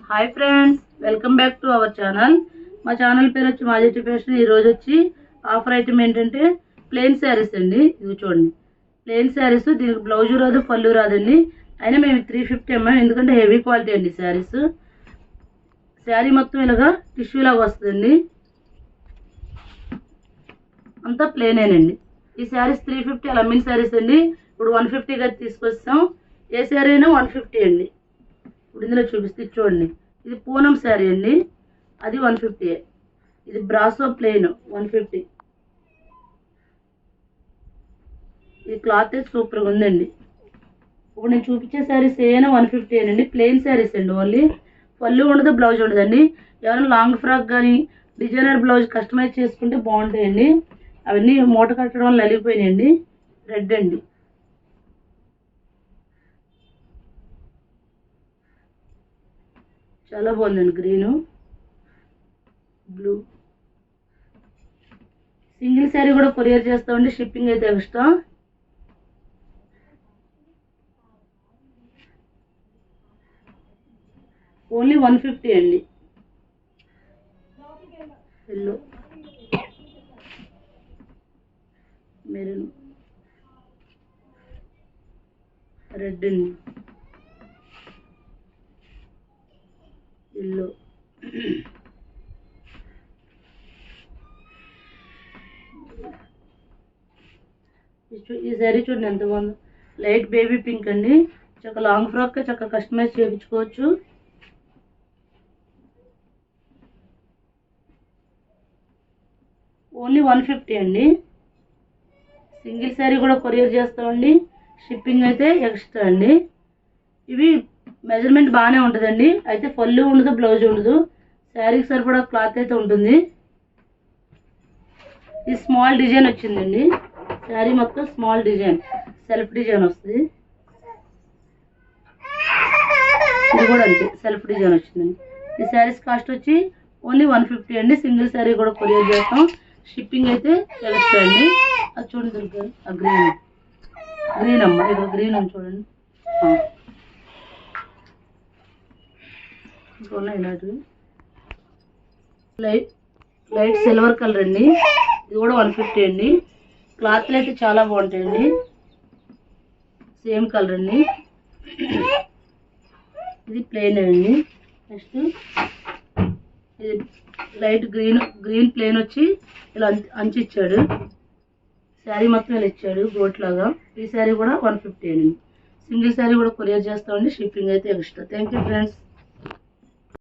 Hi friends, welcome back to our channel. మా channel పేరు వచ్చి మాజెట్టి ఫ్యాషన్. ఈరోజు వచ్చి ఆఫర్ ఐటమ్ ఏంటంటే ప్లెయిన్ శారీస్ అండి. ఇది చూడండి, ప్లెయిన్ శారీస్. దీనికి బ్లౌజ్ రాదు, పళ్ళు రాదండి. అయినా మేము 350 అమ్మాం, ఎందుకంటే హెవీ క్వాలిటీ అండి శారీస్. శారీ మొత్తం ఇలాగా టిష్యూ లాగా వస్తుందండి, అంతా ప్లెయినేనండి. ఈ శారీస్ 350 అలా అమ్మిన శారీస్ అండి. ఇప్పుడు 150గా తీసుకొస్తాం. ఏ శారీ అయినా 150 అండి. ఇప్పుడు ఇందులో చూపిస్తే చూడండి, ఇది పూనం శారీ అండి, అది 150. ఇది బ్రాసో ప్లెయిన్ 150. ఇది క్లాత్ సూపర్గా ఉందండి. ఇప్పుడు నేను చూపించే శారీస్ ఏమైనా 150 అండి. ప్లెయిన్ శారీస్ అండి, ఓన్లీ పళ్ళు ఉండదు, బ్లౌజ్ ఉండదండి. ఎవరైనా లాంగ్ ఫ్రాక్ కానీ డిజైనర్ బ్లౌజ్ కస్టమైజ్ చేసుకుంటే బాగుంటాయండి. అవన్నీ మూట కట్టడం వల్ల నలిగిపోయినాయండి. రెడ్ అండి, చాలా బాగుందండి. Green, blue. సింగిల్ శారీ కూడా కొరియర్ చేస్తామండి, షిప్పింగ్ అయితే ఎక్స్ట్రా. ఓన్లీ 150 అండి. ఎల్లో, మెరూన్, రెడ్ అండి, ఎల్లో, ఈ శారీ చూడండి ఎంత బాగుందో. లైట్ బేబీ పింక్ అండి. చక్క లాంగ్ ఫ్రాక్ చక్క కస్టమైజ్ చేయించుకోవచ్చు. ఓన్లీ 150 అండి. సింగిల్ శారీ కూడా కొరియర్ చేస్తామండి, షిప్పింగ్ అయితే ఎక్స్ట్రా అండి. ఇవి మెజర్మెంట్ బాగానే ఉంటుందండి. అయితే పళ్ళు ఉండదు, బ్లౌజ్ ఉండదు. శారీకి సరిపడా క్లాత్ అయితే ఉంటుంది. ఇది స్మాల్ డిజైన్ వచ్చిందండి. శారీ మొత్తం స్మాల్ డిజైన్, సెల్ఫ్ డిజైన్ వస్తుంది. ఇది కూడా అంతే, సెల్ఫ్ డిజైన్ వచ్చిందండి. ఈ శారీస్ కాస్ట్ వచ్చి ఓన్లీ 150 అండి. సింగిల్ శారీ కూడా కొరియర్ చేస్తాం, షిప్పింగ్ అయితే ఎక్స్ట్రా అండి. అది చూడండి దొరికారు, ఆ గ్రీన్, గ్రీన్ అమ్మ, ఇక్కడ గ్రీన్ అని చూడండి. ఇంకా ఉన్నాయి ఇలాంటివి. లైట్ లైట్ సిల్వర్ కలర్ అండి, ఇది కూడా 150 అండి. క్లాత్లు అయితే చాలా బాగుంటాయండి. సేమ్ కలర్ అండి. ఇది ప్లెయిన్ అండి. నెక్స్ట్ ఇది లైట్ గ్రీన్ ప్లెయిన్ వచ్చి ఇలా అంచు ఇచ్చాడు. శారీ మొత్తం ఇలా ఇచ్చాడు గోట్ లాగా. ఈ శారీ కూడా 150 అండి. సింగిల్ శారీ కూడా కొరియర్ చేస్తామండి, షిప్పింగ్ అయితే ఎక్స్ట్రా. Thank you friends.